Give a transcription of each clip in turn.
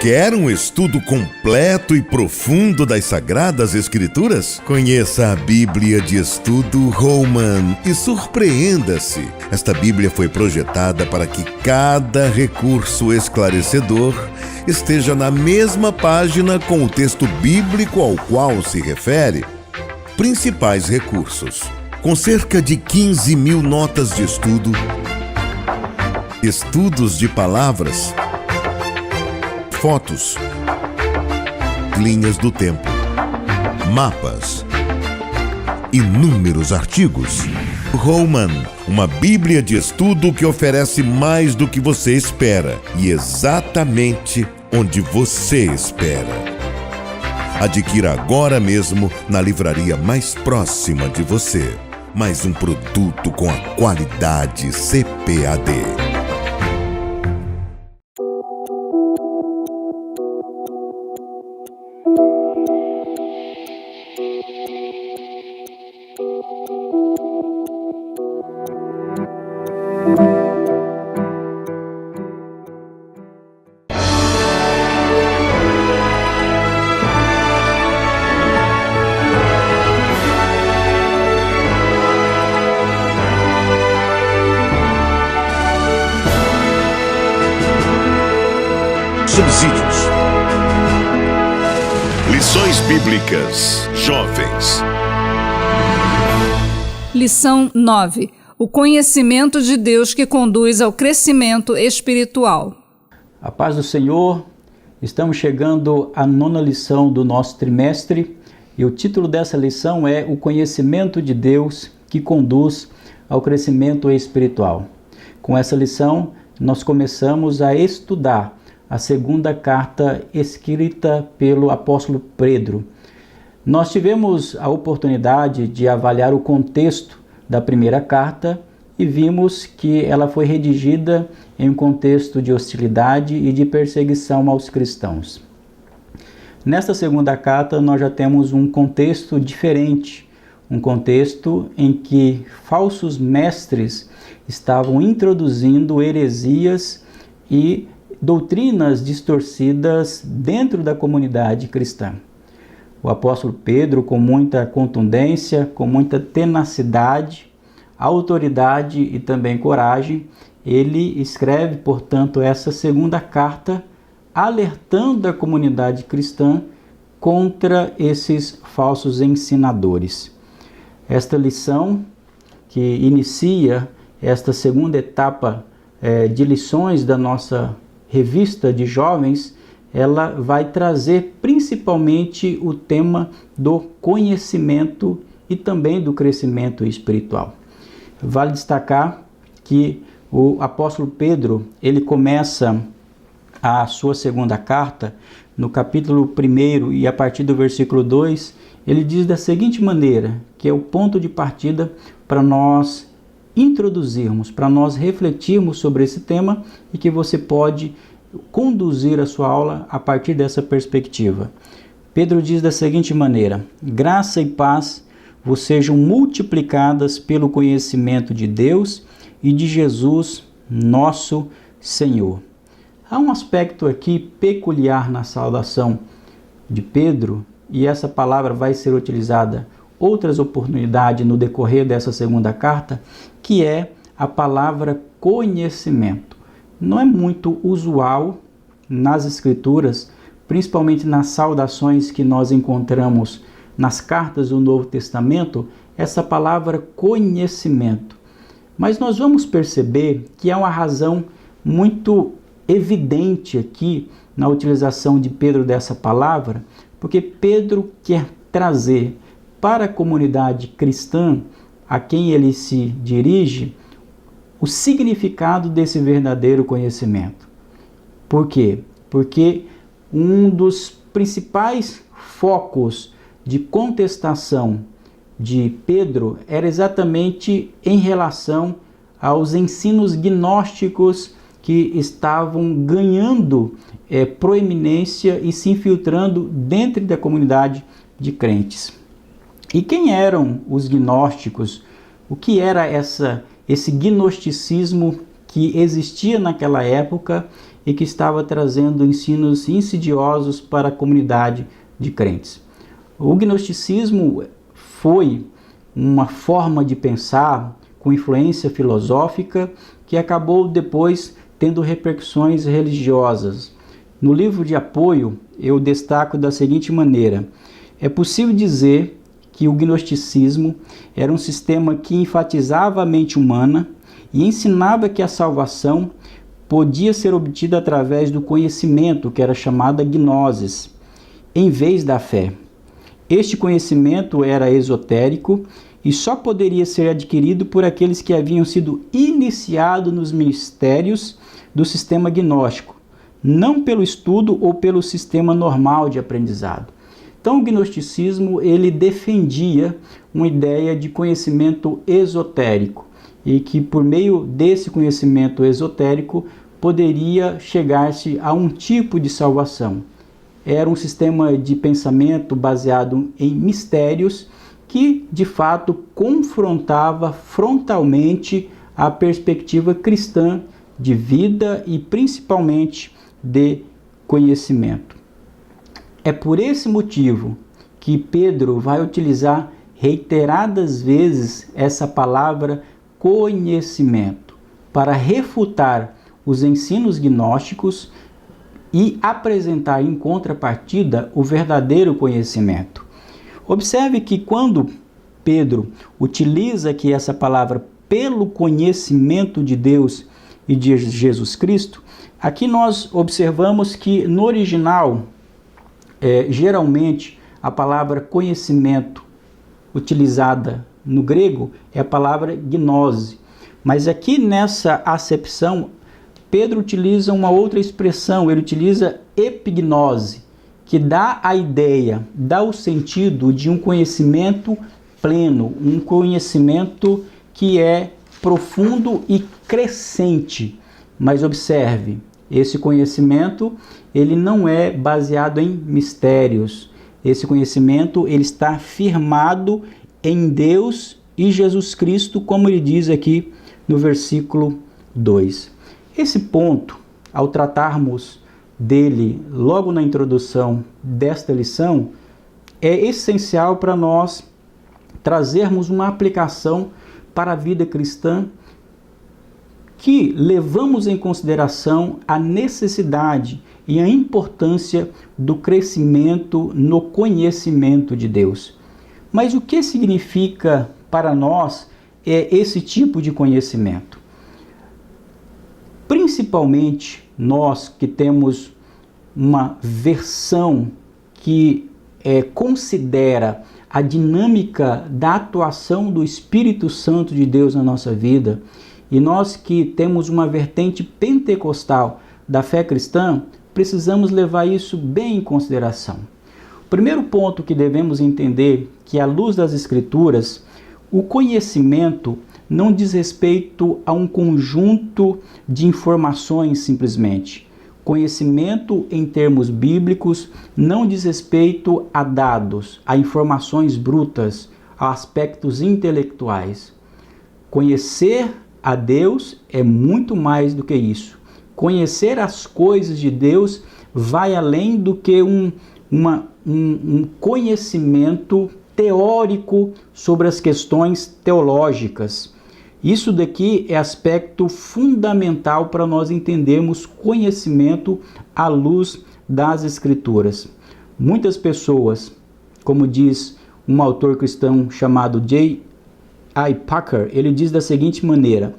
Quer um estudo completo e profundo das Sagradas Escrituras? Conheça a Bíblia de Estudo Holman e surpreenda-se. Esta Bíblia foi projetada para que cada recurso esclarecedor esteja na mesma página com o texto bíblico ao qual se refere. Principais recursos: com cerca de 15.000 notas de estudo, estudos de palavras, fotos, linhas do tempo, mapas, inúmeros artigos. Holman, uma Bíblia de estudo que oferece mais do que você espera e exatamente onde você espera. Adquira agora mesmo na livraria mais próxima de você. Mais um produto com a qualidade CPAD. Subsídios. Lições Bíblicas Jovens. Lição 9. O conhecimento de Deus que conduz ao crescimento espiritual. A paz do Senhor. Estamos chegando à 9ª lição do nosso trimestre e o título dessa lição é O conhecimento de Deus que conduz ao crescimento espiritual. Com essa lição, nós começamos a estudar a segunda carta escrita pelo apóstolo Pedro. Nós tivemos a oportunidade de avaliar o contexto da primeira carta e vimos que ela foi redigida em um contexto de hostilidade e de perseguição aos cristãos. Nesta segunda carta nós já temos um contexto diferente, um contexto em que falsos mestres estavam introduzindo heresias e doutrinas distorcidas dentro da comunidade cristã. O apóstolo Pedro, com muita contundência, com muita tenacidade, autoridade e também coragem, ele escreve, portanto, essa segunda carta, alertando a comunidade cristã contra esses falsos ensinadores. Esta lição, que inicia esta segunda etapa de lições da nossa revista de jovens, ela vai trazer principalmente o tema do conhecimento e também do crescimento espiritual. Vale destacar que o apóstolo Pedro, ele começa a sua segunda carta, no capítulo 1 e a partir do versículo 2, ele diz da seguinte maneira, que é o ponto de partida para nós introduzirmos, para nós refletirmos sobre esse tema e que você pode conduzir a sua aula a partir dessa perspectiva. Pedro diz da seguinte maneira: graça e paz vos sejam multiplicadas pelo conhecimento de Deus e de Jesus, nosso Senhor. Há um aspecto aqui peculiar na saudação de Pedro, e essa palavra vai ser utilizada outras oportunidades no decorrer dessa segunda carta, que é a palavra conhecimento. Não é muito usual nas Escrituras, principalmente nas saudações que nós encontramos nas cartas do Novo Testamento, essa palavra conhecimento. Mas nós vamos perceber que há uma razão muito evidente aqui na utilização de Pedro dessa palavra, porque Pedro quer trazer para a comunidade cristã a quem ele se dirige o significado desse verdadeiro conhecimento. Por quê? Porque um dos principais focos de contestação de Pedro era exatamente em relação aos ensinos gnósticos que estavam ganhando proeminência e se infiltrando dentro da comunidade de crentes. E quem eram os gnósticos? O que era esse gnosticismo que existia naquela época e que estava trazendo ensinos insidiosos para a comunidade de crentes. O gnosticismo foi uma forma de pensar com influência filosófica que acabou depois tendo repercussões religiosas. No livro de apoio, eu destaco da seguinte maneira: é possível dizer que o gnosticismo era um sistema que enfatizava a mente humana e ensinava que a salvação podia ser obtida através do conhecimento, que era chamada gnosis, em vez da fé. Este conhecimento era esotérico e só poderia ser adquirido por aqueles que haviam sido iniciados nos mistérios do sistema gnóstico, não pelo estudo ou pelo sistema normal de aprendizado. Então, o gnosticismo ele defendia uma ideia de conhecimento esotérico e que por meio desse conhecimento esotérico poderia chegar-se a um tipo de salvação. Era um sistema de pensamento baseado em mistérios que, de fato, confrontava frontalmente a perspectiva cristã de vida e principalmente de conhecimento. É por esse motivo que Pedro vai utilizar reiteradas vezes essa palavra conhecimento para refutar os ensinos gnósticos e apresentar em contrapartida o verdadeiro conhecimento. Observe que quando Pedro utiliza aqui essa palavra pelo conhecimento de Deus e de Jesus Cristo, aqui nós observamos que no original, geralmente a palavra conhecimento utilizada no grego é a palavra gnose, mas aqui nessa acepção Pedro utiliza uma outra expressão, ele utiliza epignose, que dá a ideia, dá o sentido de um conhecimento pleno, um conhecimento que é profundo e crescente. Mas observe, esse conhecimento ele não é baseado em mistérios. Esse conhecimento ele está firmado em Deus e Jesus Cristo, como ele diz aqui no versículo 2. Esse ponto, ao tratarmos dele logo na introdução desta lição, é essencial para nós trazermos uma aplicação para a vida cristã que levamos em consideração a necessidade e a importância do crescimento no conhecimento de Deus. Mas o que significa para nós esse tipo de conhecimento? Principalmente nós que temos uma versão que considera a dinâmica da atuação do Espírito Santo de Deus na nossa vida, e nós que temos uma vertente pentecostal da fé cristã, precisamos levar isso bem em consideração. O primeiro ponto que devemos entender que, à luz das Escrituras, o conhecimento não diz respeito a um conjunto de informações simplesmente. Conhecimento, em termos bíblicos, não diz respeito a dados, a informações brutas, a aspectos intelectuais. Conhecer a Deus é muito mais do que isso. Conhecer as coisas de Deus vai além do que um conhecimento teórico sobre as questões teológicas. Isso daqui é aspecto fundamental para nós entendermos conhecimento à luz das Escrituras. Muitas pessoas, como diz um autor cristão chamado J.I. Packer, ele diz da seguinte maneira: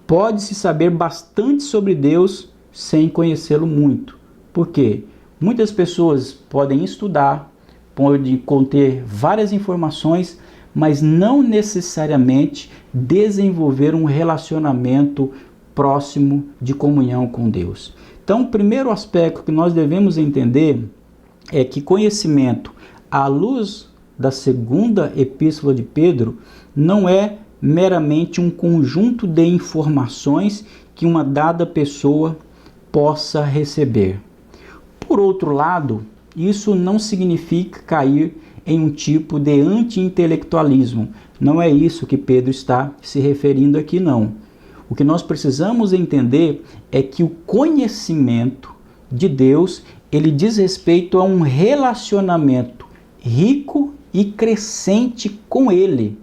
pode-se saber bastante sobre Deus sem conhecê-lo muito. Por quê? Muitas pessoas podem estudar, podem conter várias informações, mas não necessariamente desenvolver um relacionamento próximo de comunhão com Deus. Então, o primeiro aspecto que nós devemos entender é que conhecimento, à luz da segunda epístola de Pedro, não é meramente um conjunto de informações que uma dada pessoa possa receber. Por outro lado, isso não significa cair em um tipo de anti-intelectualismo. Não é isso que Pedro está se referindo aqui, não. O que nós precisamos entender é que o conhecimento de Deus, ele diz respeito a um relacionamento rico e crescente com Ele.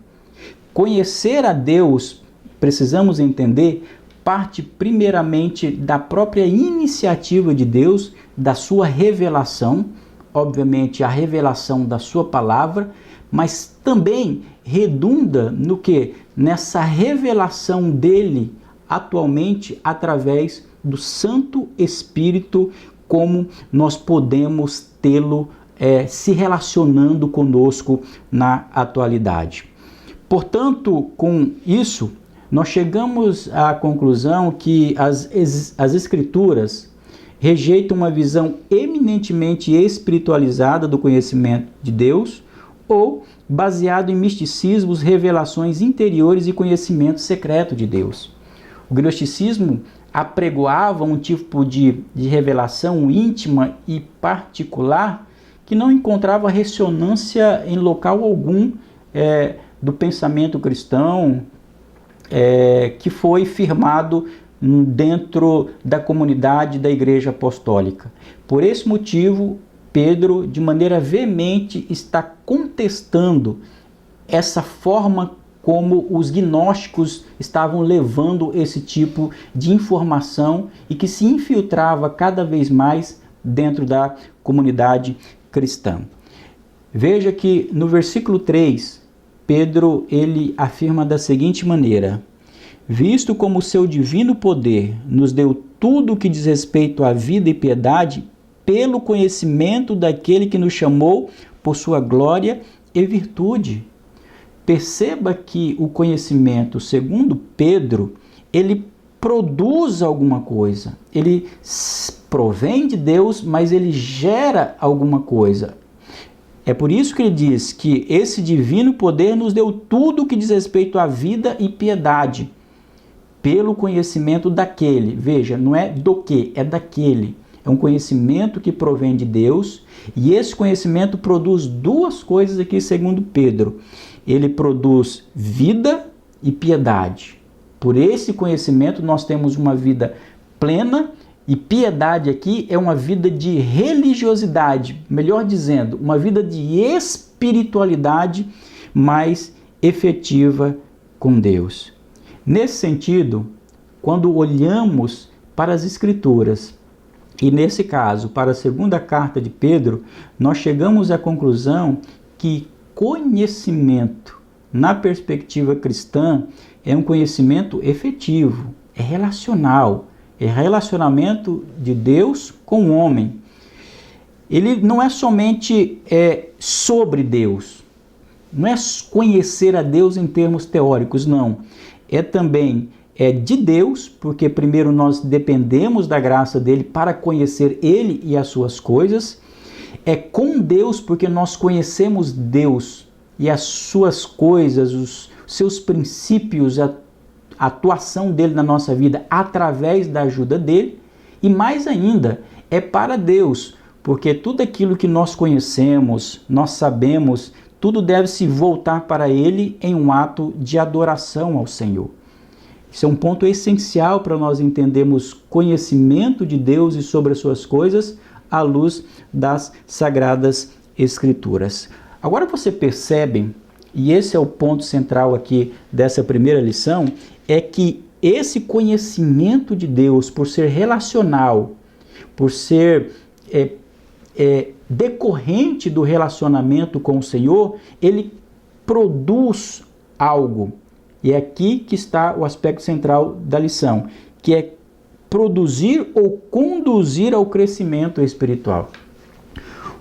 Conhecer a Deus, precisamos entender, parte primeiramente da própria iniciativa de Deus, da sua revelação, obviamente a revelação da sua palavra, mas também redunda no que? Nessa revelação dele atualmente através do Santo Espírito, como nós podemos tê-lo se relacionando conosco na atualidade. Portanto, com isso, nós chegamos à conclusão que as Escrituras rejeitam uma visão eminentemente espiritualizada do conhecimento de Deus ou baseado em misticismos, revelações interiores e conhecimento secreto de Deus. O gnosticismo apregoava um tipo de revelação íntima e particular que não encontrava ressonância em local algum do pensamento cristão que foi firmado dentro da comunidade da Igreja Apostólica. Por esse motivo, Pedro, de maneira veemente, está contestando essa forma como os gnósticos estavam levando esse tipo de informação e que se infiltrava cada vez mais dentro da comunidade cristã. Veja que no versículo 3, Pedro ele afirma da seguinte maneira: visto como o seu divino poder nos deu tudo o que diz respeito à vida e piedade, pelo conhecimento daquele que nos chamou por sua glória e virtude. Perceba que o conhecimento, segundo Pedro, ele produz alguma coisa. Ele provém de Deus, mas ele gera alguma coisa. É por isso que ele diz que esse divino poder nos deu tudo o que diz respeito à vida e piedade, pelo conhecimento daquele. Veja, não é do que, é daquele. É um conhecimento que provém de Deus, e esse conhecimento produz duas coisas aqui, segundo Pedro. Ele produz vida e piedade. Por esse conhecimento nós temos uma vida plena, e piedade aqui é uma vida de religiosidade, melhor dizendo, uma vida de espiritualidade mais efetiva com Deus. Nesse sentido, quando olhamos para as Escrituras, e nesse caso, para a segunda carta de Pedro, nós chegamos à conclusão que conhecimento, na perspectiva cristã, é um conhecimento efetivo, é relacional, é relacionamento de Deus com o homem. Ele não é somente sobre Deus, não é conhecer a Deus em termos teóricos, não. É também de Deus, porque primeiro nós dependemos da graça dele para conhecer ele e as suas coisas. É com Deus, porque nós conhecemos Deus e as suas coisas, os seus princípios, a atuação dele na nossa vida através da ajuda dele. E mais ainda, é para Deus, porque tudo aquilo que nós conhecemos, nós sabemos, tudo deve se voltar para ele em um ato de adoração ao Senhor. Isso é um ponto essencial para nós entendermos conhecimento de Deus e sobre as suas coisas à luz das Sagradas Escrituras. Agora você percebe, e esse é o ponto central aqui dessa primeira lição, é que esse conhecimento de Deus, por ser relacional, por ser decorrente do relacionamento com o Senhor, ele produz algo. E é aqui que está o aspecto central da lição, que é produzir ou conduzir ao crescimento espiritual.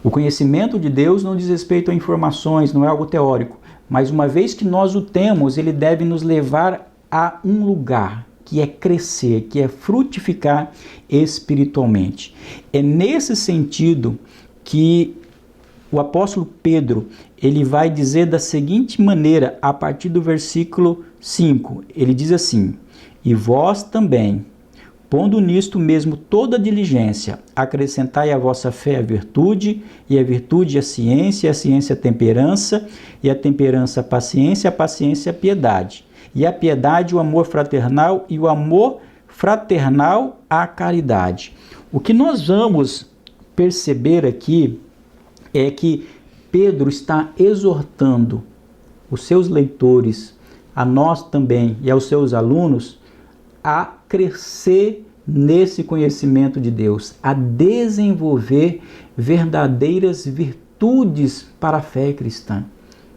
O conhecimento de Deus não diz respeito a informações, não é algo teórico, mas uma vez que nós o temos, ele deve nos levar a um lugar, que é crescer, que é frutificar espiritualmente. É nesse sentido que o apóstolo Pedro, ele vai dizer da seguinte maneira, a partir do versículo 5, ele diz assim: e vós também, pondo nisto mesmo toda a diligência, acrescentai à vossa fé a virtude, e a virtude a ciência, e a ciência a temperança, e a temperança a paciência, a piedade. e a piedade, o amor fraternal e o amor fraternal à caridade. O que nós vamos perceber aqui é que Pedro está exortando os seus leitores, a nós também e aos seus alunos, a crescer nesse conhecimento de Deus, a desenvolver verdadeiras virtudes para a fé cristã.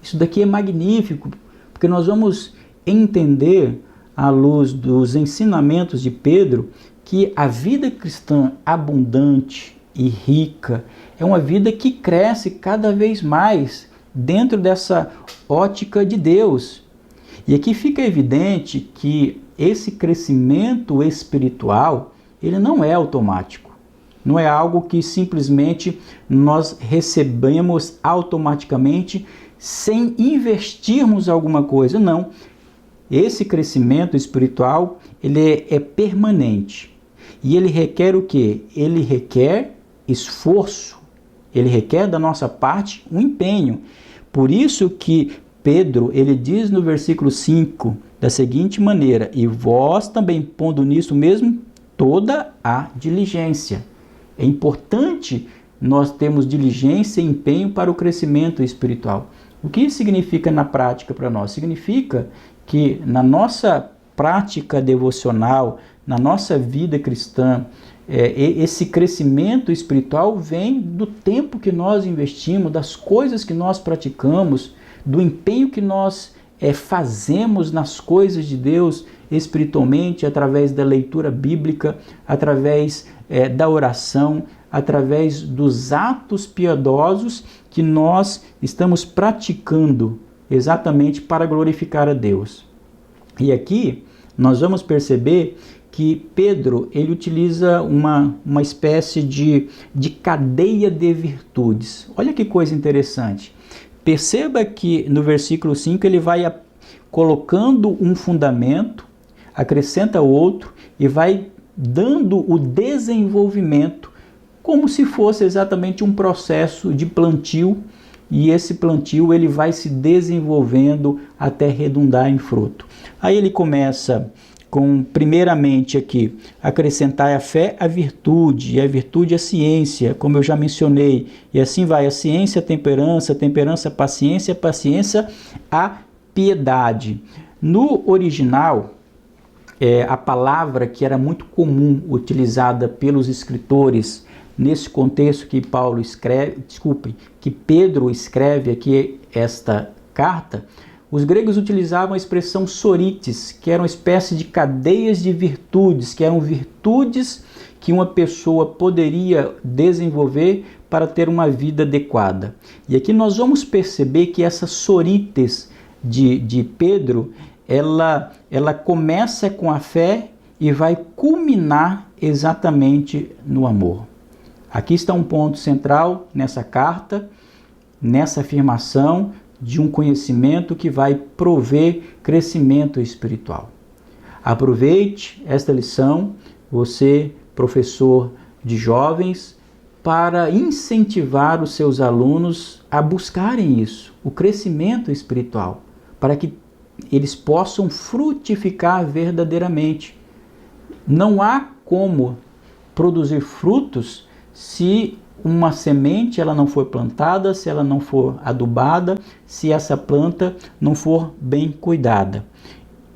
Isso daqui é magnífico, porque nós vamos entender, à luz dos ensinamentos de Pedro, que a vida cristã abundante e rica é uma vida que cresce cada vez mais dentro dessa ótica de Deus. E aqui fica evidente que esse crescimento espiritual, ele não é automático. Não é algo que simplesmente nós recebemos automaticamente sem investirmos alguma coisa. Não. Esse crescimento espiritual, ele é permanente. E ele requer o quê? Ele requer esforço. Ele requer da nossa parte um empenho. Por isso que Pedro, ele diz no versículo 5 da seguinte maneira: e vós também pondo nisso mesmo toda a diligência. É importante nós termos diligência e empenho para o crescimento espiritual. O que isso significa na prática para nós? Significa que na nossa prática devocional, na nossa vida cristã, esse crescimento espiritual vem do tempo que nós investimos, das coisas que nós praticamos, do empenho que nós fazemos nas coisas de Deus espiritualmente, através da leitura bíblica, através da oração, através dos atos piedosos que nós estamos praticando exatamente para glorificar a Deus. E aqui nós vamos perceber que Pedro, ele utiliza uma espécie de cadeia de virtudes. Olha que coisa interessante. Perceba que no versículo 5 ele vai colocando um fundamento, acrescenta outro e vai dando o desenvolvimento como se fosse exatamente um processo de plantio, e esse plantio ele vai se desenvolvendo até redundar em fruto. Aí ele começa com, primeiramente aqui, acrescentar a fé a virtude, e a virtude a ciência, como eu já mencionei, e assim vai, a ciência a temperança, a temperança a paciência, a paciência a piedade. No original, a palavra que era muito comum utilizada pelos escritores nesse contexto que que Pedro escreve aqui esta carta, os gregos utilizavam a expressão sorites, que era uma espécie de cadeias de virtudes, que eram virtudes que uma pessoa poderia desenvolver para ter uma vida adequada. E aqui nós vamos perceber que essas sorites de Pedro, ela começa com a fé e vai culminar exatamente no amor. Aqui está um ponto central nessa carta, nessa afirmação de um conhecimento que vai prover crescimento espiritual. Aproveite esta lição, você, professor de jovens, para incentivar os seus alunos a buscarem isso, o crescimento espiritual, para que eles possam frutificar verdadeiramente. Não há como produzir frutos se uma semente ela não for plantada, se ela não for adubada, se essa planta não for bem cuidada.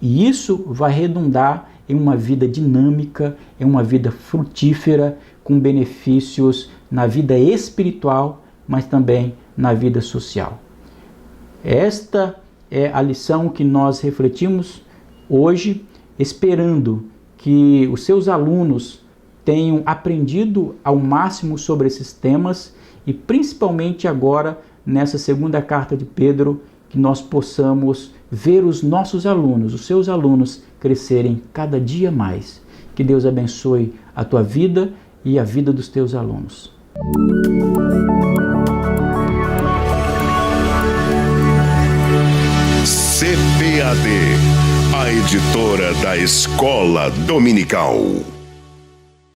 E isso vai redundar em uma vida dinâmica, em uma vida frutífera, com benefícios na vida espiritual, mas também na vida social. Esta é a lição que nós refletimos hoje, esperando que os seus alunos tenham aprendido ao máximo sobre esses temas e principalmente agora, nessa segunda carta de Pedro, que nós possamos ver os nossos alunos, os seus alunos, crescerem cada dia mais. Que Deus abençoe a tua vida e a vida dos teus alunos. CPAD, a editora da Escola Dominical.